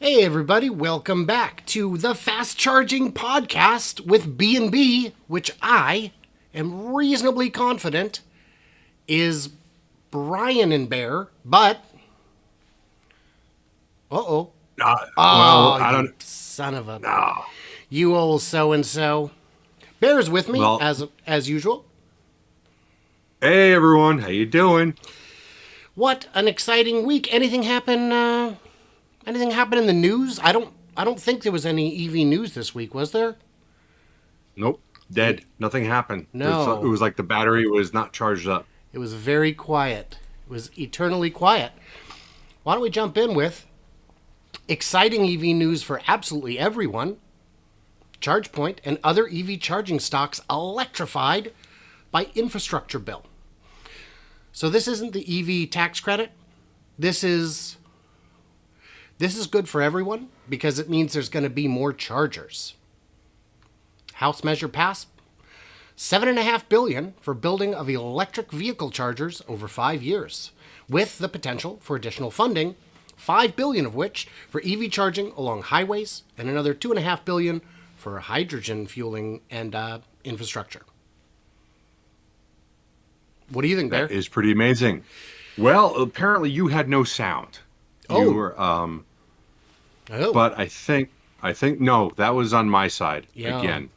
Hey everybody, welcome back to the FastCharging Podcast with B&B, which I am reasonably confident is Brian and Bear, but... Uh-oh. I You don't. son of a... No. You old so-and-so. Bear's with me, Well, as usual. hey everyone, how you doing? What an exciting week. Anything happen in the news? I don't think there was any EV news this week, was there? Nope, dead. Nothing happened. No. It was like the battery was not charged up. It was very quiet. It was eternally quiet. Why don't we jump in with exciting EV news for absolutely everyone? ChargePoint and other EV charging stocks electrified by infrastructure bill. So this isn't the EV tax credit. This is good for everyone because it means there's going to be more chargers. House measure passed. $7.5 billion for building of electric vehicle chargers over 5 years, with the potential for additional funding, $5 billion of which for EV charging along highways, and another $2.5 billion for hydrogen fueling and infrastructure. What do you think, Bear? That is pretty amazing. Well, apparently you had no sound. Oh. You were, Oh. but I think no, that was on my side again.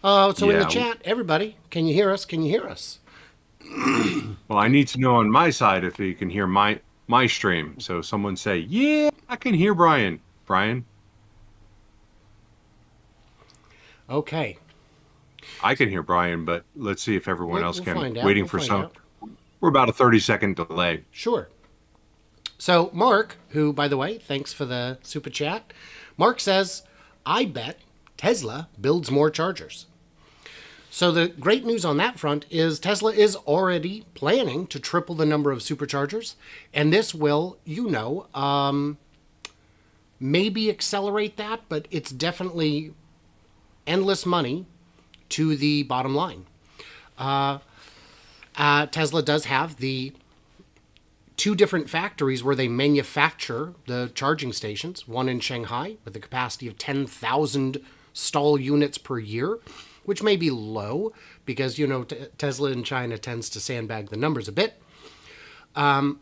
So in the Yeah. chat, everybody, can you hear us? Can you hear us? Well, I need to know on my side if you can hear my stream. So someone say, "Yeah, I can hear Brian." Brian, Okay. I can hear Brian, but let's see if everyone else We'll can. find out. Waiting We'll for find some. out. We're about a 30-second delay. Sure. So Mark, who, by the way, thanks for the super chat. Mark says, I bet Tesla builds more chargers. So the great news on that front is Tesla is already planning to triple the number of superchargers. And this will, maybe accelerate that, but it's definitely endless money to the bottom line. Tesla does have the two different factories where they manufacture the charging stations, one in Shanghai with a capacity of 10,000 stall units per year, which may be low because, Tesla in China tends to sandbag the numbers a bit. And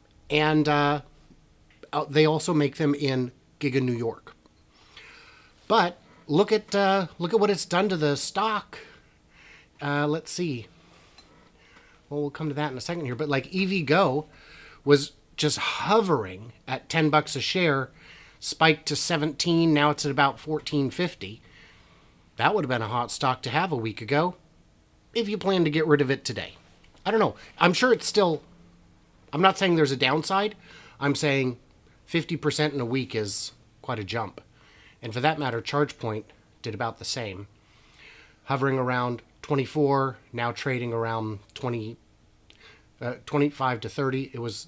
they also make them in Giga, New York. But look at what it's done to the stock. Let's see. Well, we'll come to that in a second here. But like EVgo was just hovering at $10 a share, spiked to 17. Now it's at about $14.50. That would have been a hot stock to have a week ago, if you plan to get rid of it today. I don't know. I'm sure it's still. I'm not saying there's a downside. I'm saying 50% in a week is quite a jump. And for that matter, ChargePoint did about the same, hovering around 24, now trading around 25 to 30. It was,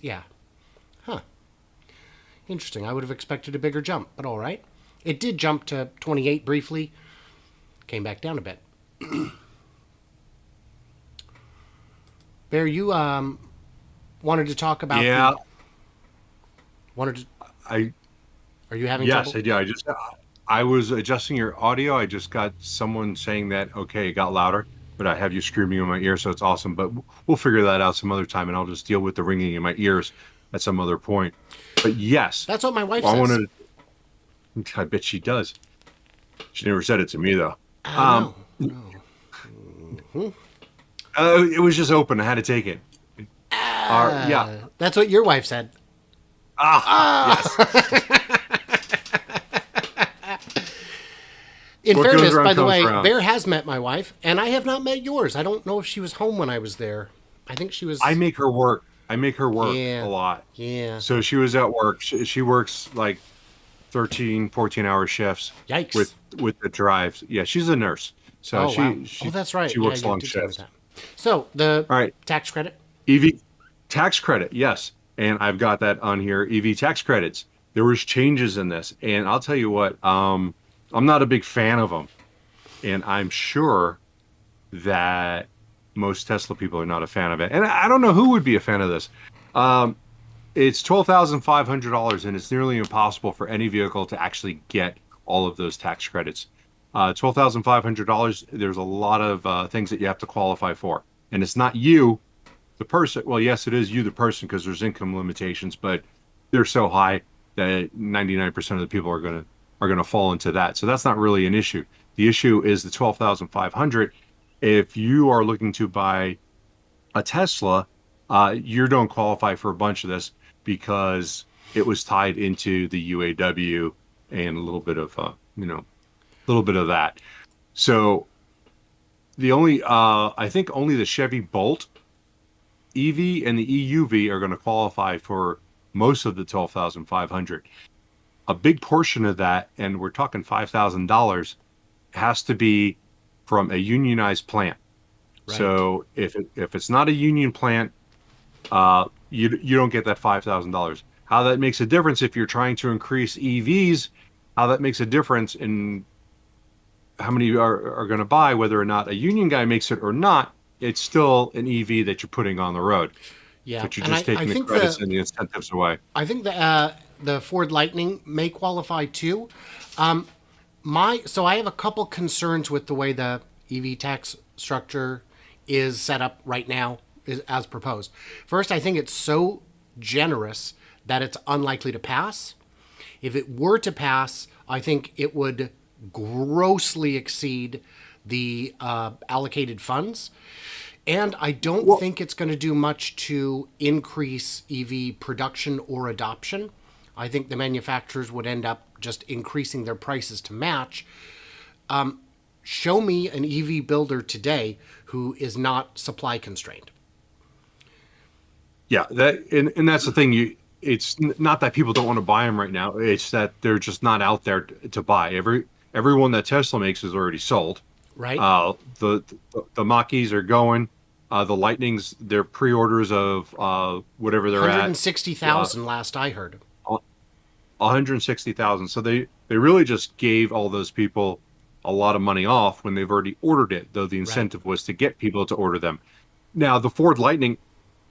interesting. I would have expected a bigger jump, but all right. It did jump to 28 briefly, came back down a bit. Bear, you wanted to talk about Are you having Yes, trouble? I do. I was adjusting your audio. I just got someone saying that, okay, it got louder, but I have you screaming in my ear, so it's awesome. But we'll figure that out some other time, and I'll just deal with the ringing in my ears at some other point. But yes, That's what my wife says. I bet she does. She never said it to me, though. No. It was just open. I had to take it. Yeah. That's what your wife said. Yes. In What goes fairness, around by the comes way, around. Bear has met my wife, and I have not met yours. I don't know if she was home when I was there. I think she was. I make her work. Yeah. A lot. Yeah. So she was at work. She works like 13, 14-hour shifts. Yikes. With the drives. Yeah, she's a nurse. So Wow. That's right. She works you long did tell me shifts. that. So the All right. tax credit. EV tax credit, yes. And I've got that on here. EV tax credits. There was changes in this. And I'll tell you what, I'm not a big fan of them. And I'm sure that most Tesla people are not a fan of it. And I don't know who would be a fan of this. It's $12,500, and it's nearly impossible for any vehicle to actually get all of those tax credits. $12,500. There's a lot of things that you have to qualify for, and it's not you, the person. Well, yes, it is you, the person, because there's income limitations, but they're so high that 99% of the people are gonna fall into that. So that's not really an issue. The issue is the 12,500. If you are looking to buy a Tesla, you don't qualify for a bunch of this because it was tied into the UAW and a little bit of that. So the only I think only the Chevy Bolt EV and the EUV are going to qualify for most of the 12,500. A big portion of that, and we're talking $5,000, has to be from a unionized plant. Right. So if it's not a union plant, you don't get that $5,000. How that makes a difference if you're trying to increase EVs, how that makes a difference in how many are going to buy, whether or not a union guy makes it or not, it's still an EV that you're putting on the road. Yeah, But you're and just taking the credits and the incentives away. I think the Ford Lightning may qualify too. So I have a couple concerns with the way the EV tax structure is set up right now, as proposed. First, I think it's so generous that it's unlikely to pass. If it were to pass, I think it would grossly exceed the allocated funds. And I don't think it's going to do much to increase EV production or adoption. I think the manufacturers would end up just increasing their prices to match. Show me an EV builder today who is not supply constrained. Yeah, and that's the thing. It's not that people don't want to buy them right now. It's that they're just not out there to buy. Everyone that Tesla makes is already sold. Right. The Mach-E's are going. The Lightnings, their pre-orders of whatever they're at. 160,000 last I heard. 160,000. So they really just gave all those people a lot of money off when they've already ordered it, though the incentive was to get people to order them. Now, the Ford Lightning,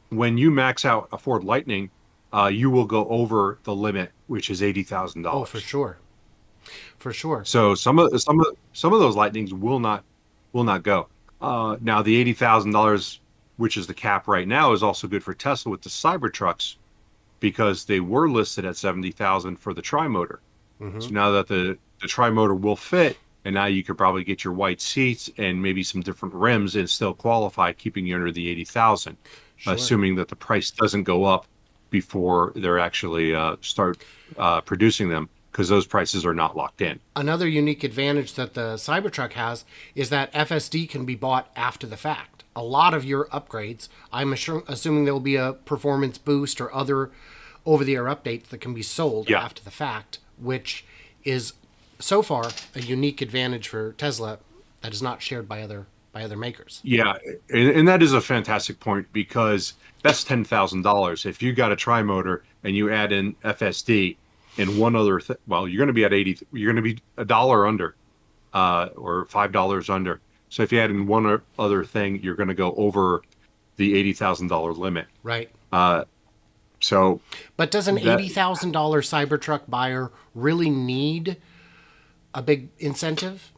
when you max out a Ford Lightning, you will go over the limit, which is $80,000. Oh, for sure. For sure. So some of those Lightnings will not go. Now the $80,000, which is the cap right now, is also good for Tesla with the Cybertrucks, because they were listed at 70,000 for the tri-motor. So now that the tri-motor will fit, and now you could probably get your white seats and maybe some different rims and still qualify, keeping you under the 80,000, assuming that the price doesn't go up before they're actually start producing them, because those prices are not locked in. Another unique advantage that the Cybertruck has is that FSD can be bought after the fact. A lot of your upgrades, I'm assuming there will be a performance boost or other over-the-air updates that can be sold after the fact, which is so far a unique advantage for Tesla that is not shared by other makers. Yeah, and that is a fantastic point, because that's $10,000. If you got a tri-motor and you add in FSD and one other well, you're going to be at 80. You're going to be $1 under, or $5 under. So if you add in one other thing, you're going to go over the $80,000 limit. Right. But does an $80,000 Cybertruck buyer really need a big incentive?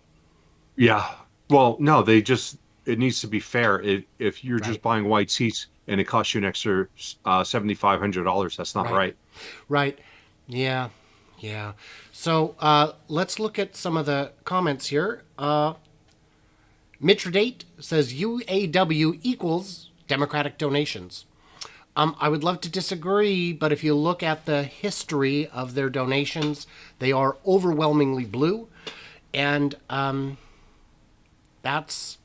Yeah. Well, no, it needs to be fair. If you're just buying white seats and it costs you an extra $7,500, that's not right. Right. Yeah. So let's look at some of the comments here. Mitridate says UAW equals Democratic donations. I would love to disagree, but if you look at the history of their donations, they are overwhelmingly blue, and that's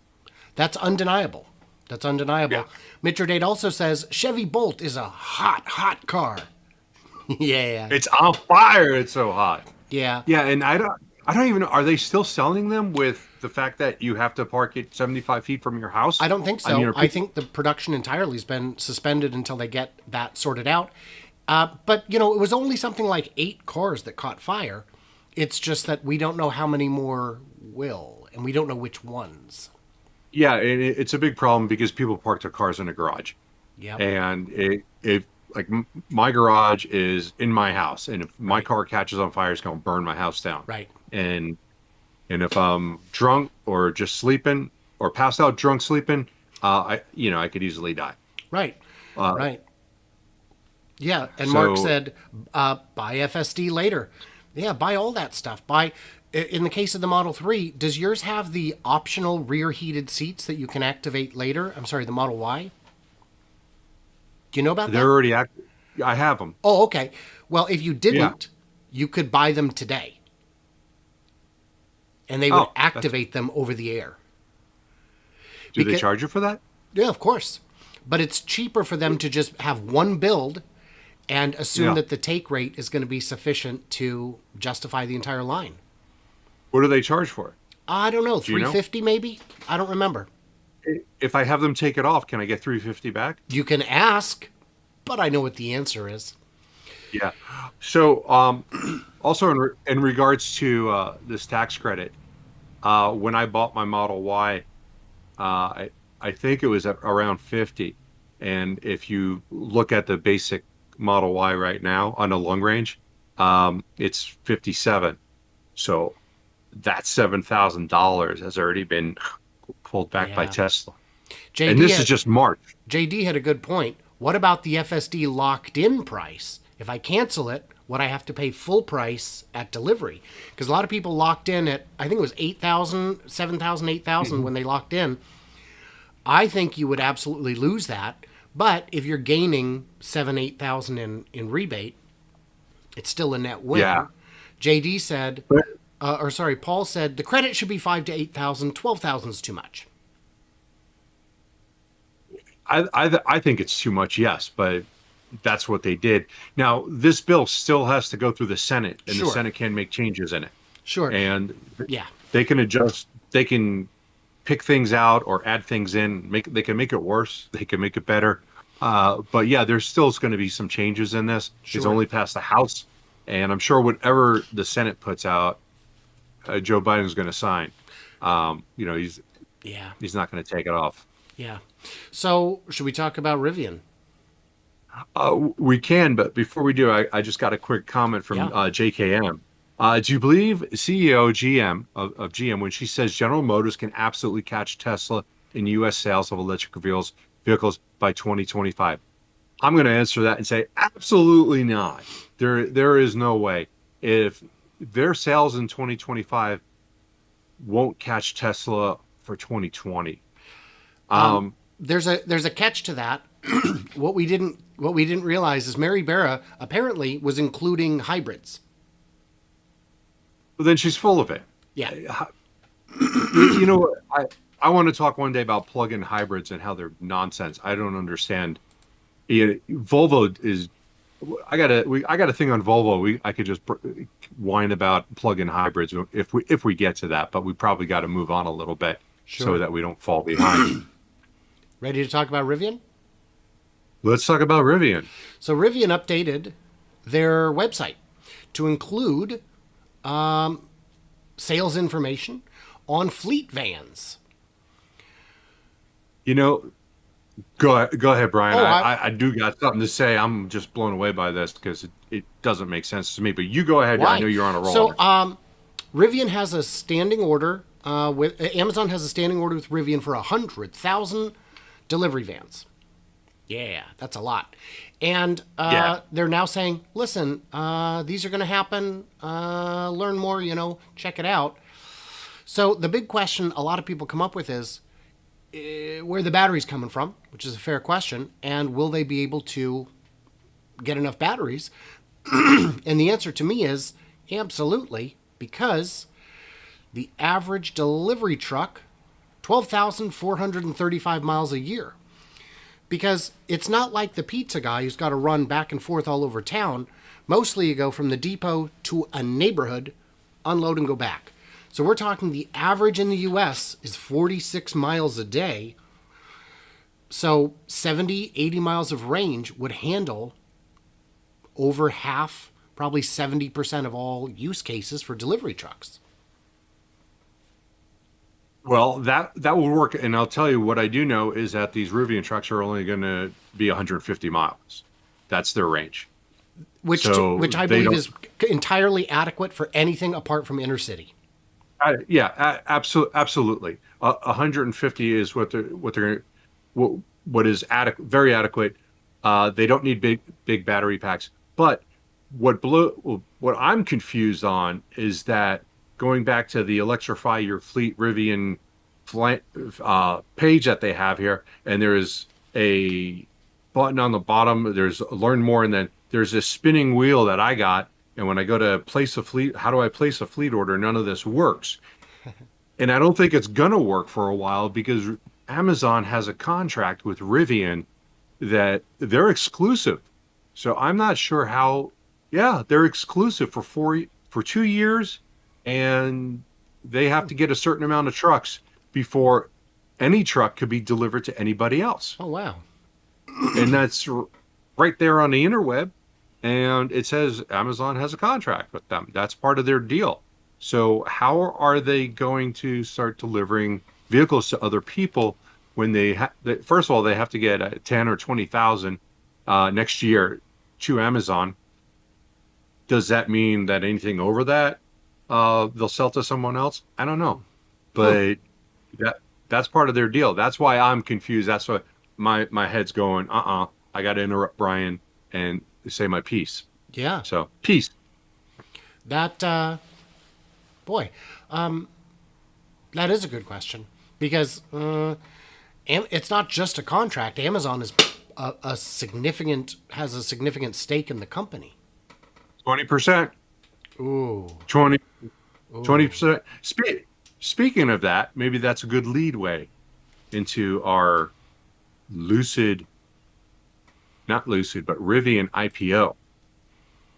undeniable. That's undeniable. Yeah. Mitridate also says Chevy Bolt is a hot car. Yeah. It's on fire. It's so hot. Yeah. Yeah, and I don't even know. Are they still selling them with the fact that you have to park it 75 feet from your house? I don't think so. I think the production entirely has been suspended until they get that sorted out. But, it was only something like 8 cars that caught fire. It's just that we don't know how many more will, and we don't know which ones. Yeah, and it's a big problem because people park their cars in a garage. Yeah. And like my garage is in my house, and if my Right. car catches on fire, it's going to burn my house down. Right. And if I'm drunk or just sleeping or passed out drunk sleeping, I could easily die. Right. Uh, Right. Yeah. And Mark so said, buy FSD later. Yeah, buy all that stuff. In the case of the Model 3, does yours have the optional rear heated seats that you can activate later? I'm sorry, the Model Y? Do you know about they're that? already active. I have them. Oh, okay. Well, if you Yeah. didn't, you could buy them today and they would Oh, activate them over the air. do they Because, charge you for that? yeah, of course. But it's cheaper for them to just have one build and assume Yeah. that the take rate is going to be sufficient to justify the entire line. What do they charge for it? I don't know, Do you know? 350 maybe? I don't remember. If I have them take it off, can I get 350 back? You can ask, but I know what the answer is. Yeah. So, also in regards to this tax credit, when I bought my Model Y, I think it was at around 50. And if you look at the basic Model Y right now on the long range, it's 57. So that $7,000 has already been pulled back by Yeah. Tesla. And JD this is had, just March. JD had a good point. What about the FSD locked in price? If I cancel it, would I have to pay full price at delivery? Because a lot of people locked in at, I think it was 8,000, 7,000, 8,000 when they locked in. I think you would absolutely lose that. But if you're gaining 7, 8,000 in rebate, it's still a net win. Yeah. JD said, But Paul said the credit should be 5 to 8,000. 12,000 is too much. I think it's too much, yes, but that's what they did. Now, this bill still has to go through the Senate, and the Sure. Senate can make changes in it. Sure. And Yeah. they can adjust, they can pick things out or add things in, they can make it worse, they can make it better. But yeah, there's still going to be some changes in this. It's Sure. only passed the House, and I'm sure whatever the Senate puts out, Joe Biden's going to sign. He's Yeah. not going to take it off. Yeah. So, should we talk about Rivian? We can, but before we do, I just got a quick comment from Yeah. JKM. Do you believe CEO GM of GM when she says General Motors can absolutely catch Tesla in U.S. sales of electric vehicles by 2025? I'm going to answer that and say absolutely not. There is no way. If their sales in 2025 won't catch Tesla for 2020. There's a catch to that. What we didn't realize is Mary Barra apparently was including hybrids. But then she's full of it. Yeah. You know what? I want to talk one day about plug-in hybrids and how they're nonsense. I don't understand. Volvo is. I got a thing on Volvo. I could just whine about plug-in hybrids if we get to that, but we probably got to move on a little bit Sure. so that we don't fall behind. Ready to talk about Rivian? Let's talk about Rivian. So Rivian updated their website to include sales information on fleet vans. Go ahead, Brian. Oh, I do got something to say. I'm just blown away by this because it doesn't make sense to me. But you go ahead. Why? I know you're on a roll. So Rivian has a standing order with Amazon has a standing order with Rivian for 100,000 delivery vans. Yeah, that's a lot. And they're now saying, listen, these are going to happen. Learn more, check it out. So the big question a lot of people come up with is where the battery's coming from, which is a fair question, and will they be able to get enough batteries? And the answer to me is absolutely, because the average delivery truck, 12,435 miles a year. Because it's not like the pizza guy who's got to run back and forth all over town. Mostly you go from the depot to a neighborhood, unload and go back. So we're talking the average in the US is 46 miles a day. So 70, 80 miles of range would handle over half, probably 70% of all use cases for delivery trucks. Well, that will work, and I'll tell you what I do know is that these Rivian trucks are only going to be 150 miles. That's their range. which So which I they believe don't. is entirely adequate for anything apart from inner city. Yeah, absolutely. 150 is what they're what, what is adequate, very adequate. They don't need big battery packs. But what I'm confused on is that going back to the Electrify Your Fleet Rivian page that they have here, and there is a button on the bottom. There's learn more, and then there's this spinning wheel that I got. And when I go to place a fleet, how do I place a fleet order? None of this works. And I don't think it's going to work for a while because Amazon has a contract with Rivian that they're exclusive. So I'm not sure how, yeah, they're exclusive for 2 years, and they have to get a certain amount of trucks before any truck could be delivered to anybody else. Oh wow. And that's right there on the interweb. And it says Amazon has a contract with them. That's part of their deal. So how are they going to start delivering vehicles to other people when first of all, they have to get 10 or 20,000 next year to Amazon. Does that mean that anything over that they'll sell to someone else? I don't know. But that's part of their deal. That's why I'm confused. That's why my head's going, I got to interrupt Brian and say my piece. Yeah. So, peace. That boy, that is a good question because it's not just a contract. Amazon is has a significant stake in the company. 20%. Ooh. 20%. Speaking of that, maybe that's a good leadway into our not Lucid, but Rivian IPO.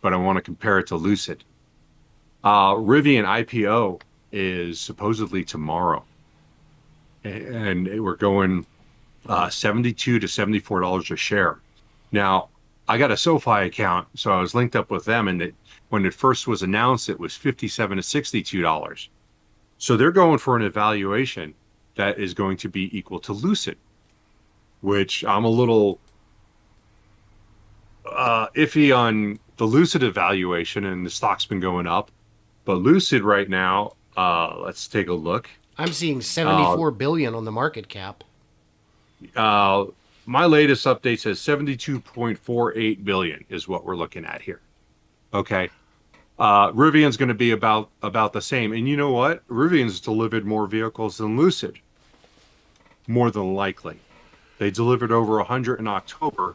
But I want to compare it to Lucid. Rivian IPO is supposedly tomorrow. And we're going $72 to $74 a share. Now, I got a SoFi account, so I was linked up with them. And when it first was announced, it was $57 to $62. So they're going for an evaluation that is going to be equal to Lucid, which I'm a little iffy on the Lucid evaluation, and the stock's been going up. But Lucid right now, let's take a look. I'm seeing 74 billion on the market cap. My latest update says 72.48 billion is what we're looking at here. Okay. Rivian's going to be about the same. And you know what? Rivian's delivered more vehicles than Lucid. More than likely. They delivered over 100 in October,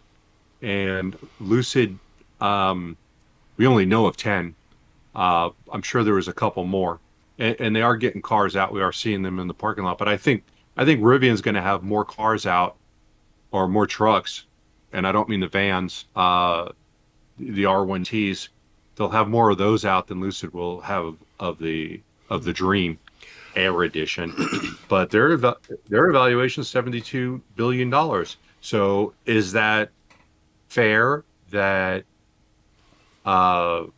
and Lucid, we only know of 10. I'm sure there was a couple more, and they are getting cars out. We are seeing them in the parking lot. But I think Rivian's going to have more cars out, or more trucks, and I don't mean the vans, the R1Ts. They'll have more of those out than Lucid will have of the Dream Air Edition. But their evaluation is $72 billion. So is that fair that Rivian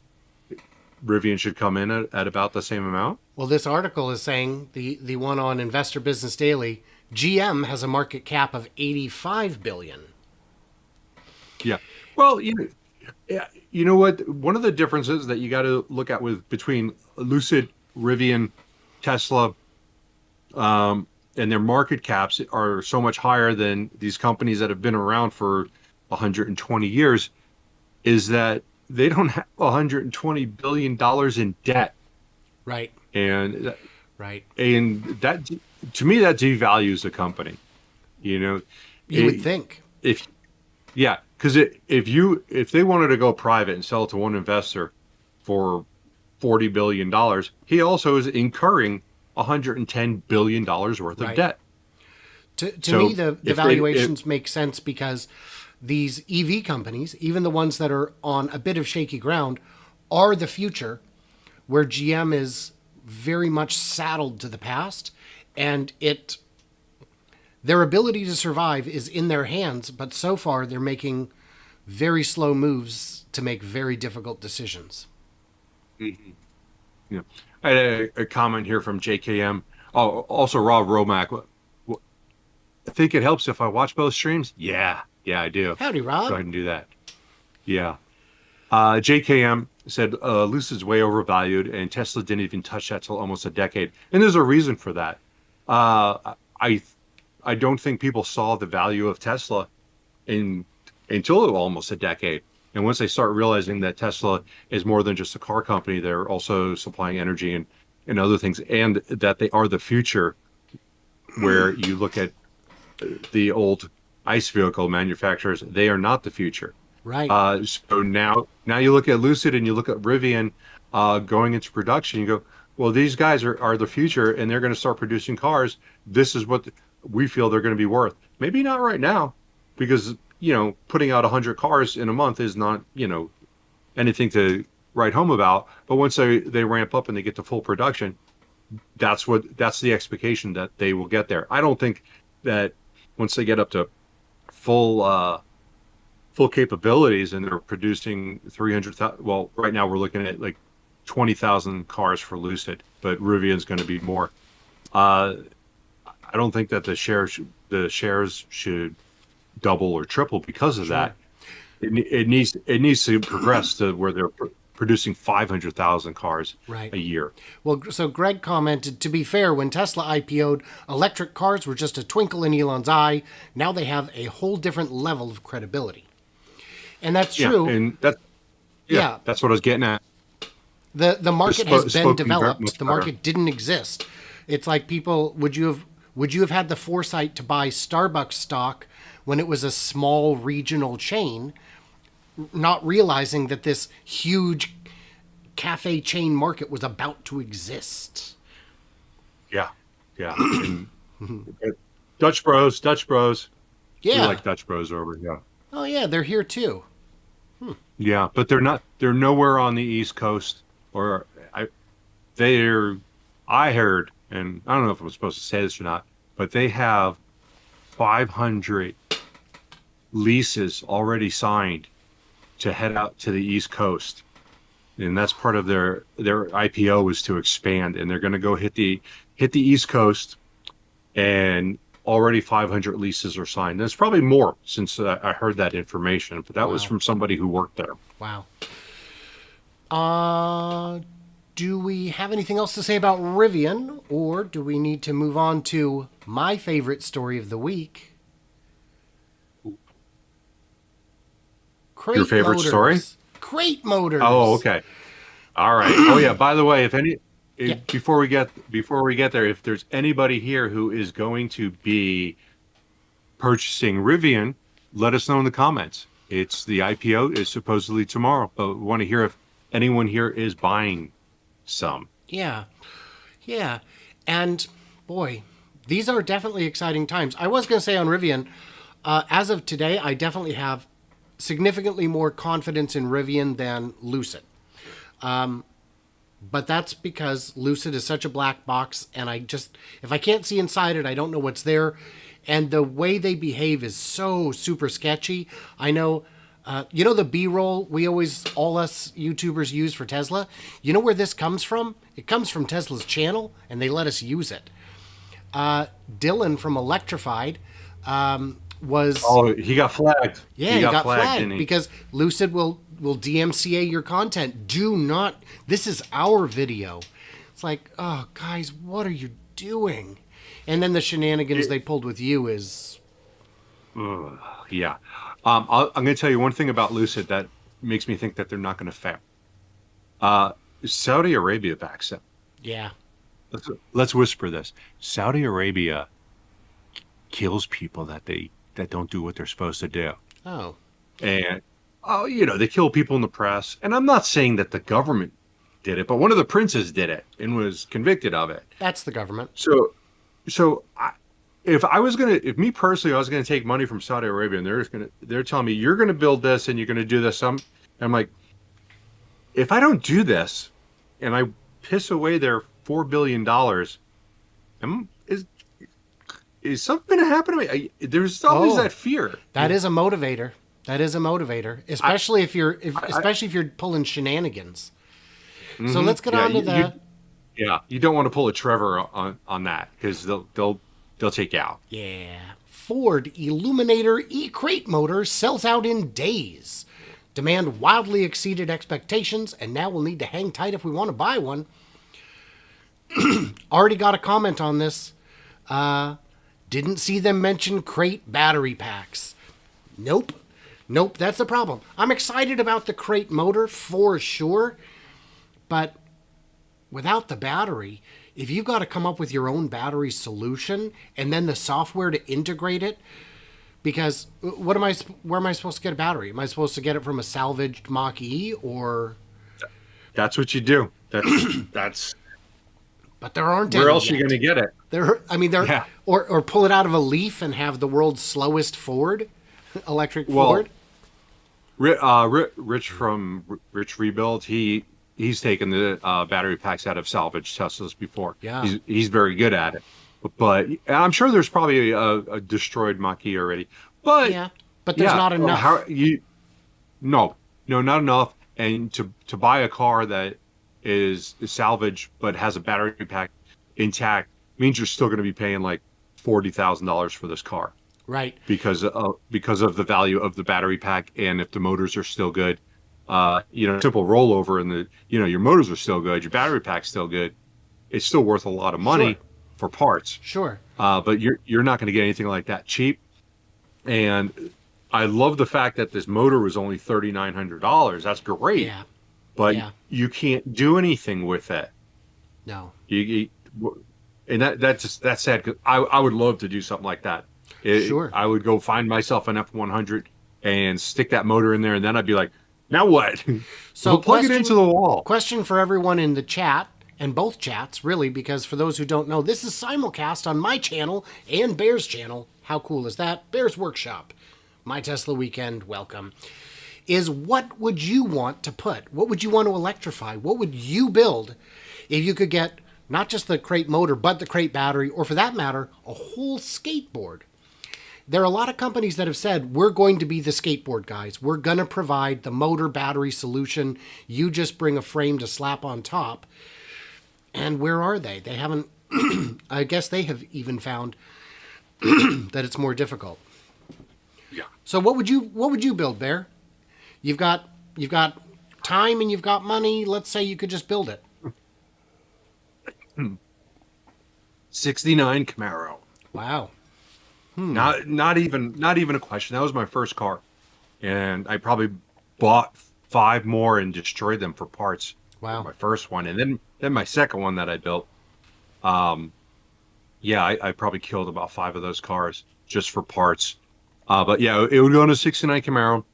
should come in at about the same amount? Well, this article is saying, the one on Investor Business Daily, GM has a market cap of 85 billion. Yeah. Well, you know what? One of the differences that you got to look at between Lucid, Rivian, Tesla, and their market caps are so much higher than these companies that have been around for 120 years, is that they don't have $120 billion in debt. Right. And right. And that, to me, that devalues the company. You would think. Because if they wanted to go private and sell it to one investor for $40 billion, he also is incurring $110 billion worth of debt. To me, the valuations make sense because these EV companies, even the ones that are on a bit of shaky ground, are the future, where GM is very much saddled to the past, and their ability to survive is in their hands, but so far they're making very slow moves to make very difficult decisions. Mm-hmm. Yeah. I had a comment here from JKM. Oh, also Rob Romack. I think it helps if I watch both streams. Yeah, I do. Howdy, Rob. Go ahead and do that. Yeah. JKM said Lucid's way overvalued, and Tesla didn't even touch that till almost a decade. And there's a reason for that. I I don't think people saw the value of Tesla in until almost a decade. And once they start realizing that Tesla is more than just a car company, they're also supplying energy and other things, and that they are the future, where you look at the old ICE vehicle manufacturers, they are not the future. Right. So now you look at Lucid and you look at Rivian going into production. You go, well, these guys are the future, and they're going to start producing cars. This is what we feel they're going to be worth. Maybe not right now, because putting out 100 cars in a month is not anything to write home about. But once they ramp up and they get to full production, that's the expectation that they will get there. I don't think that once they get up to full capabilities and they're producing 300,000. Well, right now we're looking at like 20,000 cars for Lucid, but Rivian's going to be more. I don't think that the shares should double or triple because of that. It needs to progress to where they're producing 500,000 cars a year. Well, so Greg commented, to be fair, when Tesla IPO'd, electric cars were just a twinkle in Elon's eye. Now they have a whole different level of credibility. And that's true. And that's what I was getting at. The market has been developed. The market didn't exist. It's like people, would you have had the foresight to buy Starbucks stock when it was a small regional chain, not realizing that this huge cafe chain market was about to exist? Yeah. And Dutch Bros. Yeah. We like Dutch Bros over here. Oh yeah, they're here too. Yeah, but they're nowhere on the East Coast, I heard, and I don't know if I'm supposed to say this or not, but they have 500 leases already signed to head out to the East Coast. And that's part of their IPO is to expand, and they're going to go hit the East Coast, and already 500 leases are signed. And it's probably more since I heard that information, but that was from somebody who worked there. Wow. Do we have anything else to say about Rivian, or do we need to move on to my favorite story of the week? Your favorite story? Crate Motors. Oh, okay. All right. Oh yeah, by the way, before we get there, if there's anybody here who is going to be purchasing Rivian, let us know in the comments. It's the IPO is supposedly tomorrow, but we want to hear if anyone here is buying some. Yeah. And boy, these are definitely exciting times. I was going to say on Rivian, as of today, I definitely have significantly more confidence in Rivian than Lucid. But that's because Lucid is such a black box, and if I can't see inside it, I don't know what's there. And the way they behave is so super sketchy. I know, the B-roll all us YouTubers use for Tesla? You know where this comes from? It comes from Tesla's channel, and they let us use it. Dylan from Electrified was... Oh, he got flagged. Yeah, he got flagged because Lucid will DMCA your content. This is our video. It's like, oh, guys, what are you doing? And then the shenanigans they pulled with you is... Yeah. I'm going to tell you one thing about Lucid that makes me think that they're not going to fail. Saudi Arabia backs them. Yeah. Let's whisper this. Saudi Arabia kills people that don't do what they're supposed to do. Oh. And they kill people in the press. And I'm not saying that the government did it, but one of the princes did it and was convicted of it. That's the government. So if me personally, I was going to take money from Saudi Arabia and they're telling me you're going to build this and you're going to do this. I'm like, if I don't do this and I piss away their $4 billion, is something going to happen to me? There's always that fear. That is a motivator. Especially if you're pulling shenanigans. Mm-hmm. So let's get on to that. You don't want to pull a Trevor on that because they'll take you out. Yeah. Ford Illuminator e-crate motor sells out in days. Demand wildly exceeded expectations, and now we'll need to hang tight if we want to buy one. Already got a comment on this. Didn't see them mention crate battery packs. Nope, that's the problem. I'm excited about the crate motor for sure, but without the battery, if you've got to come up with your own battery solution and then the software to integrate it, because where am I supposed to get a battery? Am I supposed to get it from a salvaged Mach-E or? That's what you do. That's. But there aren't Where any else yet. are you going to get it? Yeah. Or pull it out of a Leaf and have the world's slowest Ford, electric Ford. Rich from Rich Rebuild, he's taken the battery packs out of salvaged Teslas before. Yeah. He's very good at it. But I'm sure there's probably a destroyed Mach-E already. But yeah, but there's not enough. No, not enough. And to buy a car that is salvaged but has a battery pack intact means you're still going to be paying like $40,000 for this car. Right. Because of the value of the battery pack, and if the motors are still good, simple rollover and your motors are still good, your battery pack's still good, it's still worth a lot of money for parts. Sure. But you're not going to get anything like that cheap. And I love the fact that this motor was only $3,900. That's great. Yeah. But you can't do anything with it. No. And that's sad, because I would love to do something like that. Sure. I would go find myself an F100 and stick that motor in there, and then I'd be like, now what? So we'll plug it into the wall. Question for everyone in the chat, and both chats, really, because for those who don't know, this is simulcast on my channel and Bear's channel. How cool is that? Bear's Workshop. My Tesla Weekend, welcome. Is what would you want to put? What would you want to electrify? What would you build if you could get not just the crate motor, but the crate battery, or for that matter, a whole skateboard? There are a lot of companies that have said, we're going to be the skateboard guys. We're going to provide the motor battery solution. You just bring a frame to slap on top. And where are they? They haven't, I guess they have even found that it's more difficult. Yeah. So what would you build, Bear? You've got time and you've got money. Let's say you could just build it. 69 Camaro. Wow. Not even a question. That was my first car, and I probably bought 5 more and destroyed them for parts. Wow. My first one, and then my second one that I built. I probably killed about 5 of those cars just for parts. But yeah, it would go in a 69 Camaro.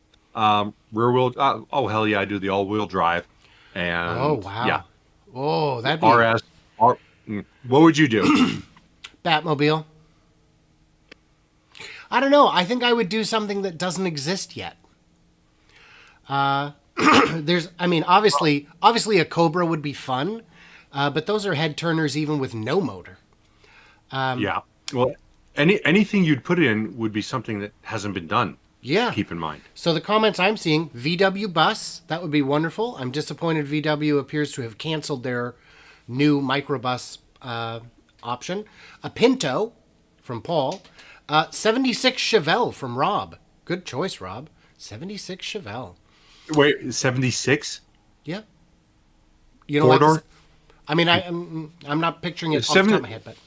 Rear wheel. Oh hell yeah, I do the all wheel drive. And oh wow. Yeah. Oh, that'd be What would you do? Batmobile. I don't know. I think I would do something that doesn't exist yet. Obviously a Cobra would be fun, but those are head turners even with no motor. Yeah. Well, anything you'd put in would be something that hasn't been done. Yeah. Keep in mind. So the comments I'm seeing, VW bus, that would be wonderful. I'm disappointed VW appears to have canceled their new microbus option. A Pinto from Paul. 76 Chevelle from Rob. Good choice, Rob. 76 Chevelle. Wait, 76? Yeah. You know Four-door? I'm not picturing it off the top of my head, but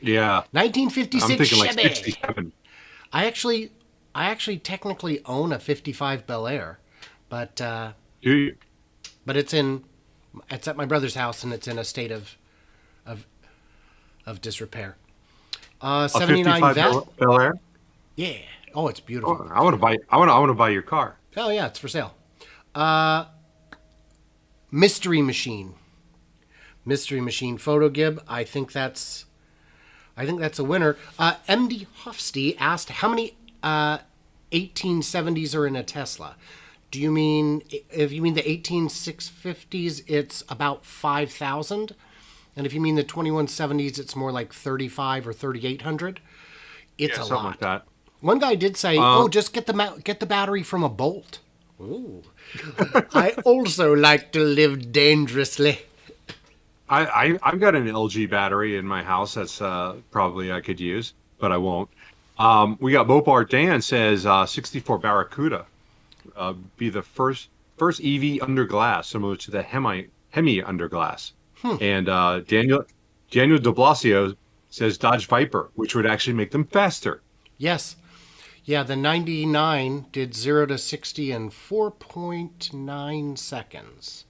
yeah. 1956 I'm thinking Chevy. like 67. I actually technically own a 55 Bel Air, but Do you? but it's at my brother's house and it's in a state of disrepair. 79 Vet. Bel Air? Yeah. Oh, it's beautiful. Oh, I want to buy your car. Oh yeah, it's for sale. Mystery Machine Photo Gib. I think that's a winner. MD Hofsty asked how many 1870s are in a Tesla. Do you mean, if you mean the 18650s, it's about 5,000? And if you mean the 2170s, it's more like 35 or 3,800. It's a lot. Something like that. One guy did say, just get the battery from a Bolt. Ooh. I also like to live dangerously. I've got an LG battery in my house that's probably I could use, but I won't. We got Mopar Dan says 64 Barracuda. be the first EV under glass, similar to the Hemi under glass. And Daniel De Blasio says Dodge Viper, which would actually make them faster. Yes. Yeah, the 99 did 0 to 60 in 4.9 seconds.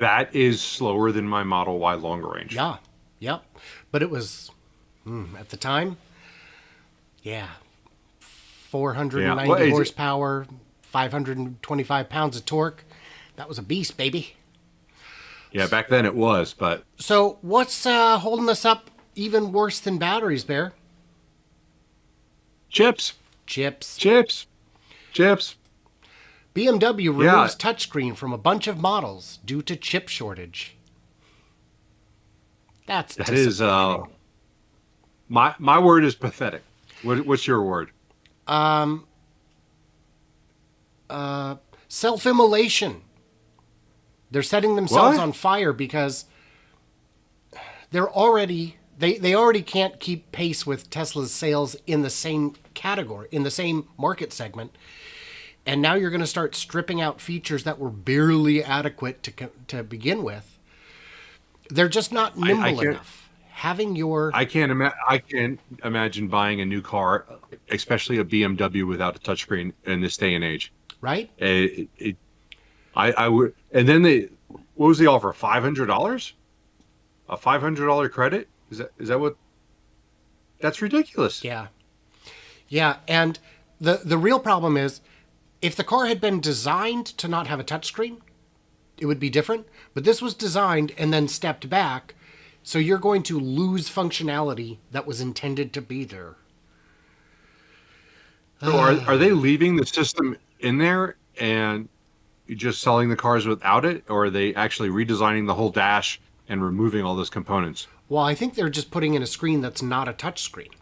That is slower than my Model Y longer range. Yeah, yep. But it was, at the time, 490 horsepower, 525 pounds of torque. That was a beast, baby. Yeah, back then it was, but... So what's holding us up even worse than batteries, Bear? Chips. BMW removes touchscreen from a bunch of models due to chip shortage. That is my word is pathetic. What's your word? Self-immolation. They're setting themselves on fire because they're already they already can't keep pace with Tesla's sales in the same category, in the same market segment. And now you're going to start stripping out features that were barely adequate to begin with. They're just not nimble enough. I can't imagine buying a new car, especially a BMW without a touchscreen in this day and age. Right? I would. And then what was the offer? $500? A $500 credit? Is that what? That's ridiculous. Yeah. Yeah, and the real problem is, if the car had been designed to not have a touchscreen, it would be different. But this was designed and then stepped back, so you're going to lose functionality that was intended to be there. So are they leaving the system in there and just selling the cars without it, or are they actually redesigning the whole dash and removing all those components? Well, I think they're just putting in a screen that's not a touchscreen.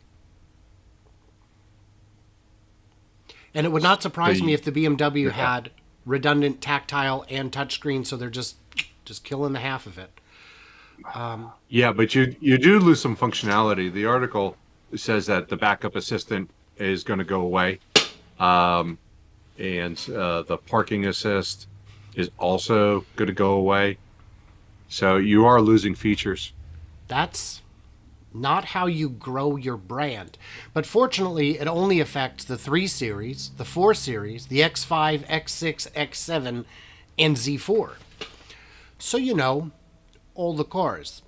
And it would not surprise me if the BMW had redundant tactile and touchscreen, so they're just killing the half of it. Yeah, but you do lose some functionality. The article says that the backup assistant is going to go away, and the parking assist is also going to go away. So you are losing features. That's not how you grow your brand. But fortunately, it only affects the 3 Series, the 4 Series, the X5, X6, X7, and Z4. So, all the cars.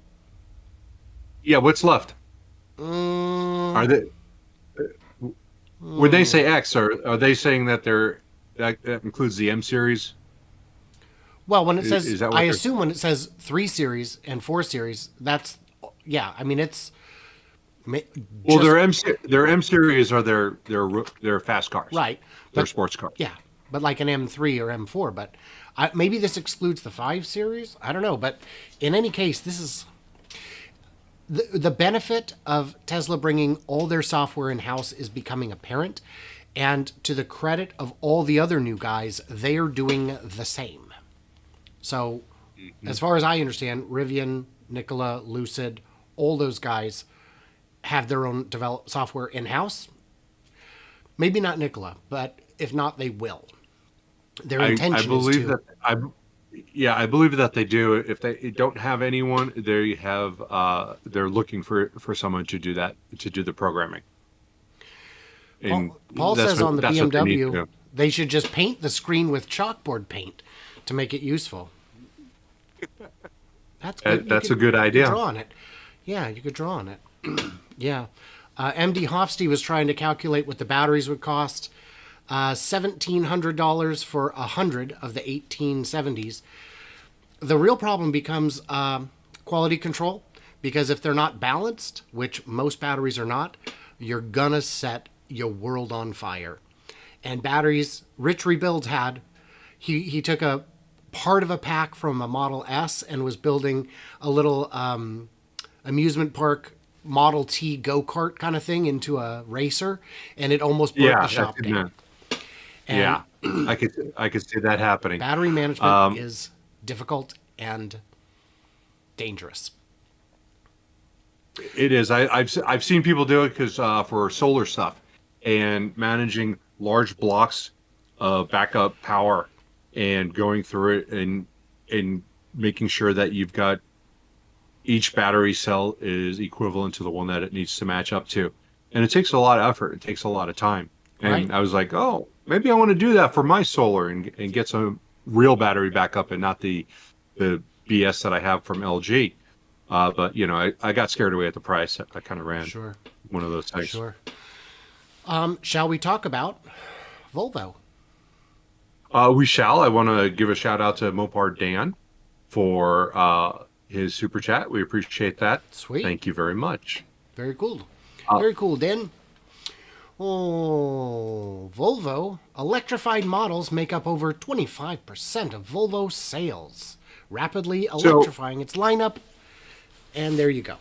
Yeah, what's left? Are they... When they say X, are they saying that that includes the M Series? Well, when it says... I assume when it says 3 Series and 4 Series, that's... Yeah, I mean, it's... Well, their M Series are their fast cars. Right. They're sports cars. Yeah, but like an M3 or M4. But maybe this excludes the 5 Series? I don't know. But in any case, this is... The benefit of Tesla bringing all their software in-house is becoming apparent. And to the credit of all the other new guys, they are doing the same. So, as far as I understand, Rivian, Nikola, Lucid, all those guys have their own developed software in-house. Maybe not Nikola, but if not, they will. Their intention is to. I believe that they do. If they don't have anyone, they're looking for someone to do that, to do the programming. And Paul says on the BMW, they should just paint the screen with chalkboard paint to make it useful. That's good. That's a good idea. You could draw on it. Yeah, you could draw on it. Yeah. MD Hofste was trying to calculate what the batteries would cost. $1,700 for 100 of the 1870s. The real problem becomes quality control, because if they're not balanced, which most batteries are not, you're gonna set your world on fire. And batteries, Rich Rebuilds had, he took a part of a pack from a Model S and was building a little amusement park Model T go-kart kind of thing into a racer, and it almost broke the shop down. Yeah, I could see that happening. Battery management is difficult and dangerous. It is. I've seen people do it because for solar stuff and managing large blocks backup power and going through it and making sure that you've got each battery cell is equivalent to the one that it needs to match up to. And it takes a lot of effort. It takes a lot of time. Right. And I was like, oh, maybe I want to do that for my solar and get some real battery backup and not the BS that I have from LG. But, I got scared away at the price. I kind of ran Sure. one of those things. Sure. Shall we talk about Volvo? We shall. I want to give a shout out to Mopar Dan for his super chat. We appreciate that. Sweet. Thank you very much. Very cool. Uh, Very cool, Dan. Oh, Volvo. Electrified models make up over 25% of Volvo sales, rapidly electrifying its lineup. And there you go.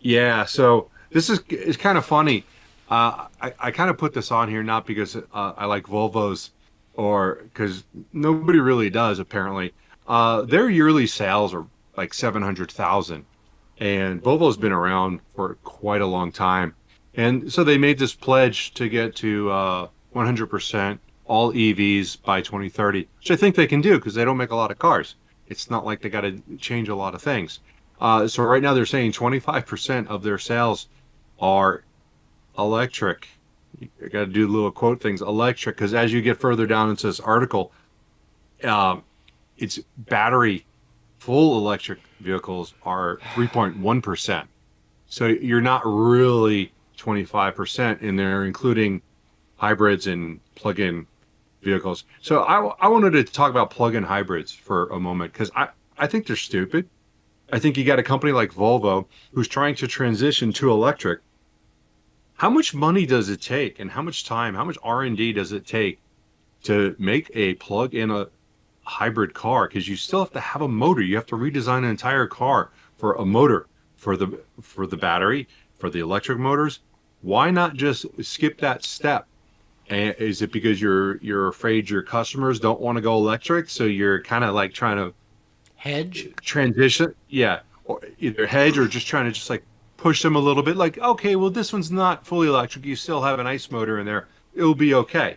Yeah, so this is kind of funny. I kind of put this on here not because I like Volvos or because nobody really does, apparently. Their yearly sales are like 700,000, and Volvo's been around for quite a long time. And so they made this pledge to get to 100% all EVs by 2030, which I think they can do because they don't make a lot of cars. It's not like they got to change a lot of things. So right now they're saying 25% of their sales are electric. You got to do little quote things, electric, because as you get further down into this article, it's battery full electric vehicles are 3.1%. So you're not really 25% in there, including hybrids and plug-in vehicles. So I wanted to talk about plug-in hybrids for a moment because I think they're stupid. I think you got a company like Volvo who's trying to transition to electric. How much money does it take and how much time, how much R&D does it take to make a plug-in a hybrid car? Because you still have to have a motor. You have to redesign an entire car for a motor, for the battery, for the electric motors. Why not just skip that step? And is it because you're afraid your customers don't want to go electric, so you're kind of like trying to Hedge. transition? Yeah, or either hedge or just trying to just like push them a little bit. Like, okay, well, this one's not fully electric. You still have an ICE motor in there. It'll be okay.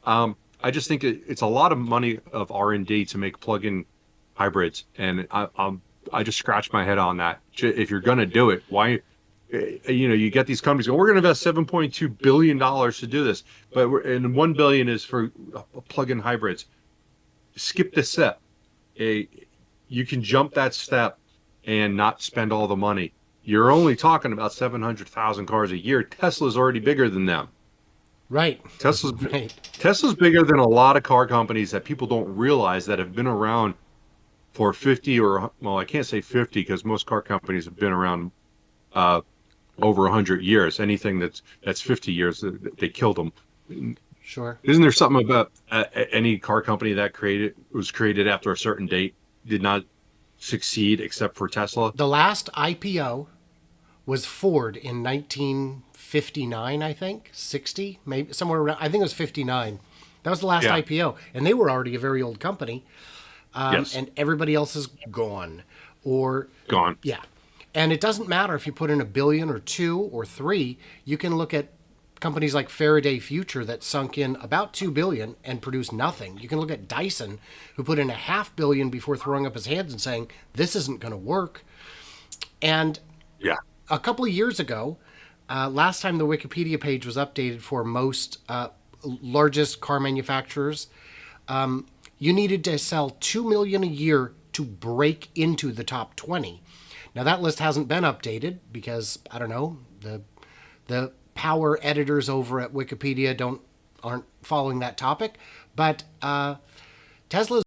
I just think it's a lot of money of R&D to make plug-in hybrids, and I just scratch my head on that. If you're going to do it, why? You get these companies going, we're going to invest $7.2 billion to do this, and $1 billion is for plug-in hybrids. Skip this step. You can jump that step and not spend all the money. You're only talking about 700,000 cars a year. Tesla's already bigger than them. Right. Tesla's bigger than a lot of car companies that people don't realize that have been around for 50 or, well, I can't say 50 because most car companies have been around over 100 years. Anything that's 50 years, they killed them. Sure. Isn't there something about any car company that was created after a certain date did not succeed except for Tesla? The last IPO was Ford in 1959, I think, 60, maybe somewhere around. I think it was 59. That was the last Yeah. IPO, and they were already a very old company. Yes. And everybody else is gone, or Gone. yeah. And it doesn't matter if you put in $1 billion or 2 or 3. You can look at companies like Faraday Future that sunk in about $2 billion and produced nothing. You can look at Dyson, who put in $500 million before throwing up his hands and saying this isn't going to work. And Yeah. a couple of years ago, last time the Wikipedia page was updated for most largest car manufacturers, you needed to sell 2 million a year to break into the top 20. Now that list hasn't been updated because I don't know, the power editors over at Wikipedia aren't following that topic, but Tesla